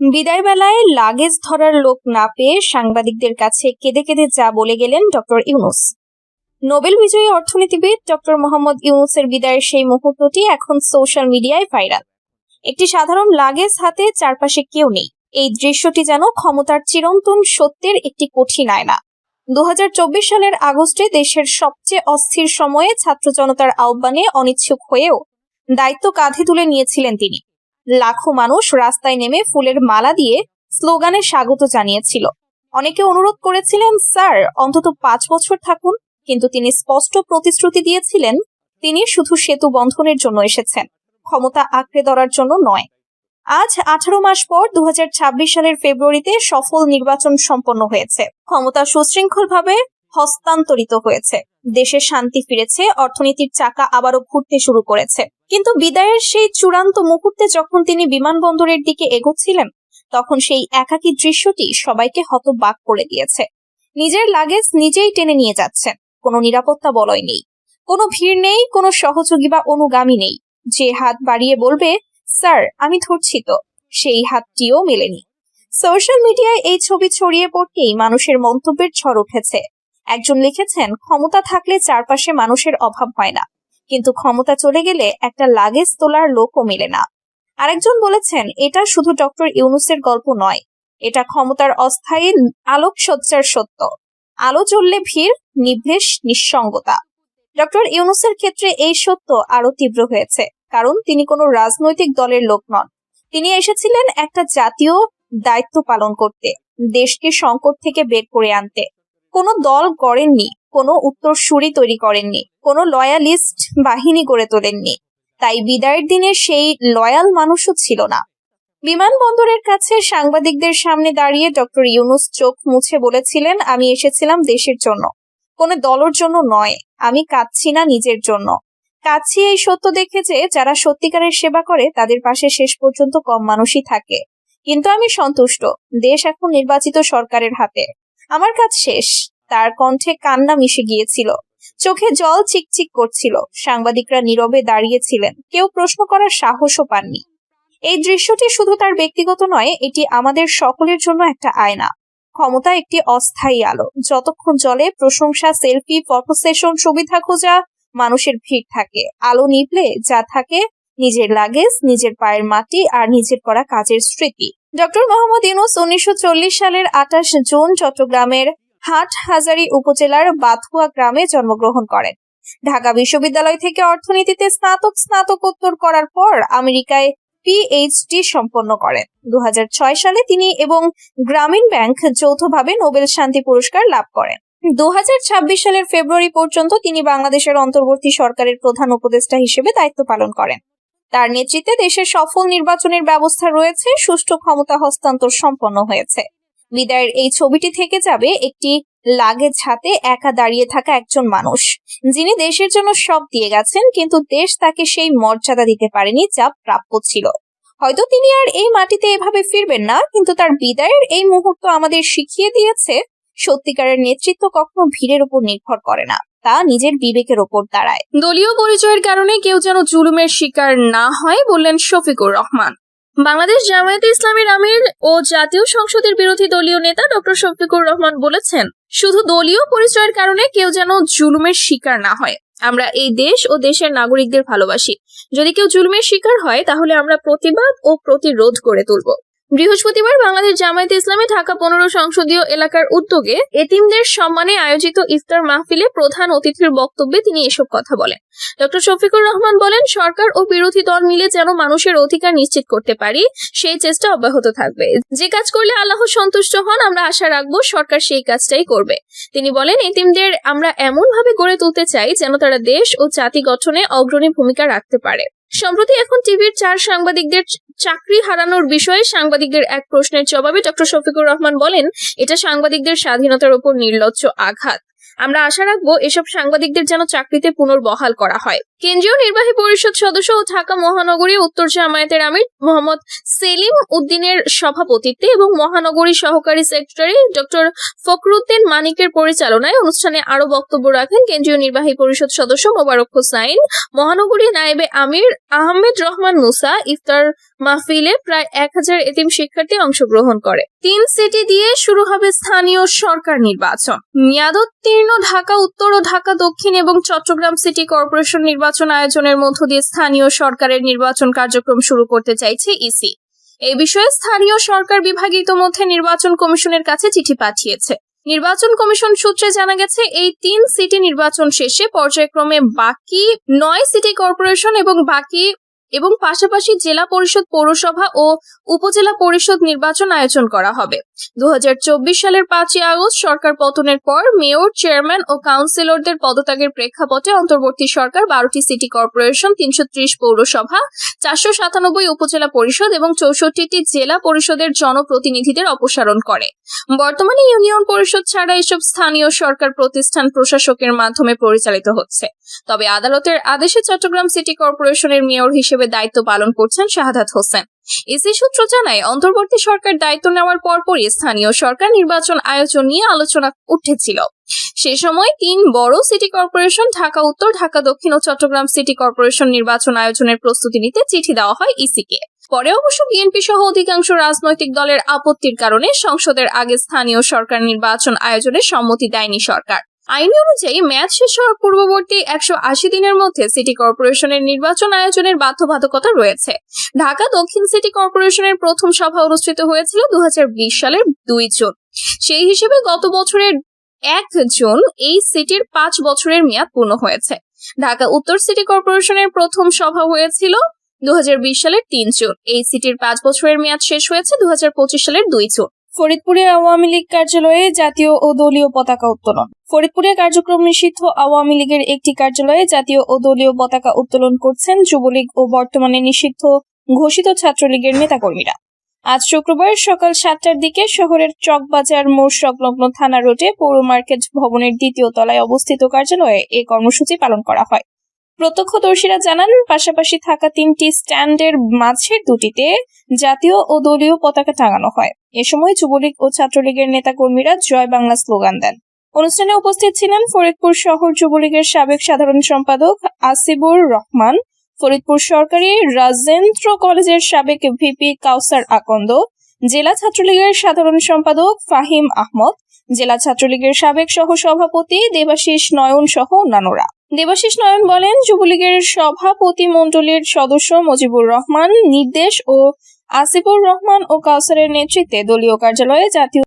বিদায় বেলায় লাগেজ ধরার লোক না পেয়ে সাংবাদিকদের কাছে কেঁদে কেঁদে যা বলে গেলেন ডক্টর ইউনূস। নোবেল বিজয়ী অর্থনীতিবিদ ডক্টর মোহাম্মদ ইউনূসের বিদায়ের সেই মুহূর্তটি এখন সোশ্যাল মিডিয়ায় ভাইরাল। একটি সাধারণ লাগেজ হাতে, চারপাশে কেউ নেই। এই দৃশ্যটি যেন ক্ষমতার চিরন্তন সত্যের একটি কঠিন আয়না। 2024 সালের আগস্টে দেশের সবচেয়ে অস্থির সময়ে ছাত্র জনতার আহ্বানে অনিচ্ছুক হয়েও দায়িত্ব কাঁধে তুলে নিয়েছিলেন তিনি। লাখো মানুষ রাস্তায় নেমে ফুলের মালা দিয়ে স্লোগানে স্বাগত জানিয়েছিল। অনেকে অনুরোধ করেছিলেন, স্যার অন্তত 5 বছর থাকুন, কিন্তু তিনি স্পষ্ট প্রতিশ্রুতি দিয়েছিলেন তিনি শুধু সেতু বন্ধনের জন্য এসেছেন, ক্ষমতা আঁকড়ে ধরার জন্য নয়। আজ 18 মাস পর 2026 সালের ফেব্রুয়ারিতে সফল নির্বাচন সম্পন্ন হয়েছে। ক্ষমতা সুশৃঙ্খলভাবে হস্তান্তরিত হয়েছে, দেশে শান্তি ফিরেছে, অর্থনীতির চাকা আবারও ঘুরতে শুরু করেছে। কিন্তু বিদায়ের সেই চূড়ান্ত মুহূর্তে যখন তিনি বিমানবন্দরের দিকে এগোচ্ছিলেন, তখন সেই একাকী দৃশ্যটি সবাইকে হতবাক করে দিয়েছে। নিজের লাগেজ নিজেই টেনে নিয়ে যাচ্ছেন, কোনো নিরাপত্তা বলয় নেই, কোনো ভিড় নেই, কোনো সহযোগী বা অনুগামী নেই যে হাত বাড়িয়ে বলবে, স্যার আমি ধরছি তো, সেই হাতটিও মেলেনি। সোশ্যাল মিডিয়ায় এই ছবি ছড়িয়ে পড়তেই মানুষের মন্তব্যের ঝড় উঠেছে। একজন লিখেছেন, ক্ষমতা থাকলে চারপাশে মানুষের অভাব হয় না, কিন্তু ক্ষমতা চলে গেলে একটা লাগেজ তোলার লোকও মেলে না। আরেকজন বলেছেন, এটা শুধু ডক্টর ইউনূসের গল্প নয়, এটা ক্ষমতার অস্থায়ী আলোকসজ্জার সত্য। আলো জ্বললে ভিড়, নিভলে নিঃসঙ্গতা। ডক্টর ইউনূসের ক্ষেত্রে এই সত্য আরো তীব্র হয়েছে, কারণ তিনি কোনো রাজনৈতিক দলের লোক নন। তিনি এসেছিলেন একটা জাতীয় দায়িত্ব পালন করতে, দেশকে সংকট থেকে বের করে আনতে। কোনো দল গড়েননি, কোনো উত্তরসূরি তৈরি করেননি, কোনো লয়ালিস্ট বাহিনী গড়ে তোলেননি। তাই বিদায়ের দিনে সেই লয়াল মানুষও ছিল না। বিমানবন্দরের কাছে সাংবাদিকদের সামনে দাঁড়িয়ে ডক্টর ইউনূস চোখ মুছে বলেছিলেন, আমি এসেছিলাম দেশের জন্য, কোনো দলের জন্য নয়। আমি কাঁদছি না নিজের জন্য, কাঁদছি এই সত্য দেখে যে যারা সত্যিকারের সেবা করে তাদের পাশে শেষ পর্যন্ত কম মানুষই থাকে। কিন্তু আমি সন্তুষ্ট, দেশ এখন নির্বাচিত সরকারের হাতে। আমার কাজ শেষ। তার কণ্ঠে কান্না মিশে গিয়েছিল, চোখে জল চিকচিক করছিল। সাংবাদিকরা নীরবে দাঁড়িয়েছিলেন, কেউ প্রশ্ন করার সাহসও পাননি। এই দৃশ্যটি শুধু তার ব্যক্তিগত নয়, এটি আমাদের সকলের জন্য একটা আয়না। ক্ষমতা একটি অস্থায়ী আলো, যতক্ষণ জ্বলে প্রশংসা, সেলফি, ফটো সেশন, সুবিধা খোঁজা মানুষের ভিড় থাকে। আলো নিভলে যা থাকে নিজের লাগেজ, নিজের পায়ের মাটি আর নিজের করা কাজের স্মৃতি। ডক্টর মোহাম্মদ ইউনূস 1940 সালের 28 জুন চট্টগ্রামের হাটহাজারী উপজেলার বাথুয়া গ্রামে জন্মগ্রহণ করেন। ঢাকা বিশ্ববিদ্যালয় থেকে অর্থনীতিতে স্নাতকোত্তর করার পর আমেরিকায় পিএইচডি সম্পন্ন করেন। 2006 সালে তিনি এবং গ্রামীণ ব্যাংক যৌথভাবে নোবেল শান্তি পুরস্কার লাভ করেন। 2026 সালের ফেব্রুয়ারি পর্যন্ত তিনি বাংলাদেশের অন্তর্বর্তী সরকারের প্রধান উপদেষ্টা হিসেবে দায়িত্ব পালন করেন। তার নেতৃত্বে দেশের সফল নির্বাচনের ব্যবস্থা রয়েছে, সুষ্ঠু ক্ষমতা হস্তান্তর সম্পন্ন হয়েছে। বিদায়ের এই ছবিটি থেকে যাবে একটি লাগেজ হাতে একা দাঁড়িয়ে থাকা একজন মানুষ, যিনি দেশের জন্য সব দিয়ে গেছেন, কিন্তু দেশ তাকে সেই মর্যাদা দিতে পারেনি যা প্রাপ্য ছিল। হয়তো তিনি আর এই মাটিতে এভাবে ফিরবেন না, কিন্তু তার বিদায়ের এই মুহূর্ত আমাদের শিখিয়ে দিয়েছে সত্যিকারের নেতৃত্ব কখনো ভিড়ের উপর নির্ভর করে না, তা নিজের বিবেকের ওপর দাঁড়ায়। দলীয় পরিচয়ের কারণে কেউ যেন জুলুমের শিকার না হয়, বললেন শফিকুর রহমান। বাংলাদেশ জামায়াতে ইসলামীর আমির ও জাতীয় সংসদের বিরোধী দলীয় নেতা ডক্টর শফিকুর রহমান বলেছেন, শুধু দলীয় পরিচয়ের কারণে কেউ যেন জুলুমের শিকার না হয়। আমরা এই দেশ ও দেশের নাগরিকদের ভালোবাসি। যদি কেউ জুলুমের শিকার হয়, তাহলে আমরা প্রতিবাদ ও প্রতিরোধ করে তুলব। বৃহস্পতিবার বাংলাদেশ জামায়াতে ইসলামী ঢাকা 15 সংসদীয় এলাকার উদ্যোগে এতিমদের সম্মানে আয়োজিত ইফতার মাহফিলে প্রধান অতিথির বক্তব্যে তিনি এসব কথা বলেন। ডক্টর শফিকুর রহমান বলেন, সরকার ও বিরোধী দল মিলে যেন মানুষের অধিকার নিশ্চিত করতে পারি, সেই চেষ্টা অব্যাহত থাকবে। যে কাজ করলে আল্লাহ সন্তুষ্ট হন, আমরা আশা রাখবো সরকার সেই কাজটাই করবে। তিনি বলেন, এতিমদের আমরা এমন ভাবে গড়ে তুলতে চাই যেন তারা দেশ ও জাতি গঠনে অগ্রণী ভূমিকা রাখতে পারে। সম্প্রতি এখন টিভির 4 সাংবাদিকদের চাকরি হারানোর বিষয়ে সাংবাদিকদের এক প্রশ্নের জবাবে ডক্টর শফিকুর রহমান বলেন, এটা সাংবাদিকদের স্বাধীনতার উপর নির্লজ্জ আঘাত। আমরা আশা রাখবো এসব সাংবাদিকদের যেন চাকরিতে পুনর্বহাল করা হয়। কেন্দ্রীয় নির্বাহী পরিষদ সদস্য ও ঢাকা মহানগরী উত্তর জামায়াতের আমির মোহাম্মদ সেলিম উদ্দিনের সভাপতিত্বে এবং মহানগরী সহকারী সেক্রেটারি ডক্টর ফখরুদ্দিন মানিকের পরিচালনায় অনুষ্ঠানে আরো বক্তব্য রাখেন কেন্দ্রীয় নির্বাহী পরিষদ সদস্য মোবারক হোসাইন। মহানগরী নায়েবে আমির আহমেদ রহমান মুসা ইফতার মাহফিলে প্রায় 1000 এতিম শিক্ষার্থী অংশগ্রহণ করে। 3 সিটি দিয়ে শুরু হবে স্থানীয় সরকার নির্বাচন। মেয়াদোত্তীর্ণ ঢাকা উত্তর ও ঢাকা দক্ষিণ এবং চট্টগ্রাম সিটি কর্পোরেশন নির্বাচন আয়োজনের মধ্য দিয়ে স্থানীয় সরকারের নির্বাচন কার্যক্রম শুরু করতে চাইছে ইসি। এই বিষয়ে স্থানীয় সরকার বিভাগ ইতোমধ্যে নির্বাচন কমিশনের কাছে চিঠি পাঠিয়েছে। নির্বাচন কমিশন সূত্রে জানা গেছে, এই 3 সিটি নির্বাচন শেষে পর্যায়ক্রমে বাকি 9 সিটি কর্পোরেশন এবং পাশাপাশি জেলা পরিষদ, পৌরসভা ও উপজেলা পরিষদ নির্বাচন আয়োজন করা হবে। 2024 সালের 5 আগস্ট সরকার পতনের পর মেয়র, চেয়ারম্যান ও কাউন্সিলরদের পদত্যাগের প্রেক্ষাপটে অন্তর্বর্তী সরকার 12টি সিটি কর্পোরেশন, 330 পৌরসভা, 497 উপজেলা পরিষদ এবং 64টি জেলা পরিষদের জনপ্রতিনিধিদের অপসারণ করে। বর্তমানে ইউনিয়ন পরিষদ ছাড়া এসব স্থানীয় সরকার প্রতিষ্ঠান প্রশাসকের মাধ্যমে পরিচালিত হচ্ছে। তবে আদালতের আদেশে চট্টগ্রাম সিটি কর্পোরেশনের মেয়র হিসেবে দায়িত্ব পালন করছেন শাহাদাত হোসেন। ইসি সূত্র জানায়, অন্তর্বর্তী সরকার দায়িত্ব নেওয়ার পরপরই স্থানীয় সরকার নির্বাচন আয়োজন নিয়ে আলোচনা উঠেছিল। সে সময় 3 বড় সিটি কর্পোরেশন ঢাকা উত্তর, ঢাকা দক্ষিণ ও চট্টগ্রাম সিটি কর্পোরেশন নির্বাচন আয়োজনের প্রস্তুতি নিতে চিঠি দেওয়া হয় ইসিকে। পরে অবশ্য বিএনপি সহ অধিকাংশ রাজনৈতিক দলের আপত্তির কারণে সংসদের আগে স্থানীয় সরকার নির্বাচন আয়োজনে সম্মতি দেয়নি সরকার। আইন অনুযায়ী মেয়াদ শেষ হওয়ার পূর্ববর্তী 180 দিনের মধ্যে সিটি কর্পোরেশনের নির্বাচন আয়োজনের বাধ্যবাধকতা রয়েছে। ঢাকা দক্ষিণ সিটি কর্পোরেশনের প্রথম সভা অনুষ্ঠিত হয়েছিল 2020 সালের 2 জুন। সেই হিসেবে গত বছরের 1 জুন এই সিটির 5 বছরের মেয়াদ পূর্ণ হয়েছে। ঢাকা উত্তর সিটি কর্পোরেশনের প্রথম সভা হয়েছিল 2020 সালের 3 জুন। এই সিটির 5 বছরের মেয়াদ শেষ হয়েছে 2025 সালের 2 জুন। ফরিদপুরে আওয়ামী লীগ কার্যালয়ে জাতীয় ও দলীয় পতাকা উত্তোলন। ফরিদপুরে কার্যক্রম নিষিদ্ধ আওয়ামী লীগের একটি কার্যালয়ে জাতীয় ও দলীয় পতাকা উত্তোলন করছেন যুবলীগ ও বর্তমানে নিষিদ্ধ ঘোষিত ছাত্রলীগের নেতাকর্মীরা। আজ শুক্রবার সকাল 7টার দিকে শহরের চকবাজার মোড় সংলগ্ন থানা রোডে পৌর মার্কেট ভবনের 2য় তলায় অবস্থিত কার্যালয়ে এই কর্মসূচি পালন করা হয়। প্রত্যক্ষদর্শীরা জানান, পাশাপাশি থাকা 3টি স্ট্যান্ডের মাঝের 2টিতে জাতীয় ও দলীয় পতাকা টাঙানো হয়। এ সময় যুবলীগ ও ছাত্রলীগের নেতাকর্মীরা জয় বাংলা স্লোগান দেন। অনুষ্ঠানে উপস্থিত ছিলেন ফরিদপুর শহর যুবলীগের সাবেক সাধারণ সম্পাদক আসিবুর রহমান, ফরিদপুর সরকারি রাজেন্দ্র কলেজের সাবেক ভিপি কাউসার আকন্দ, জেলা ছাত্রলীগের সাধারণ সম্পাদক ফাহিম আহমদ, জেলা ছাত্রলীগের সাবেক সহ সভাপতি দেবাশিস নয়ন সহ অন্যান্যরা। দেবাশিস নয়ন বলেন, যুবলীগের সভাপতি মণ্ডলীর সদস্য মুজিবুর রহমান নির্দেশ ও আসিফুর রহমান ও কাউসারের নেতৃত্বে দলীয় কার্যালয়ে জাতীয়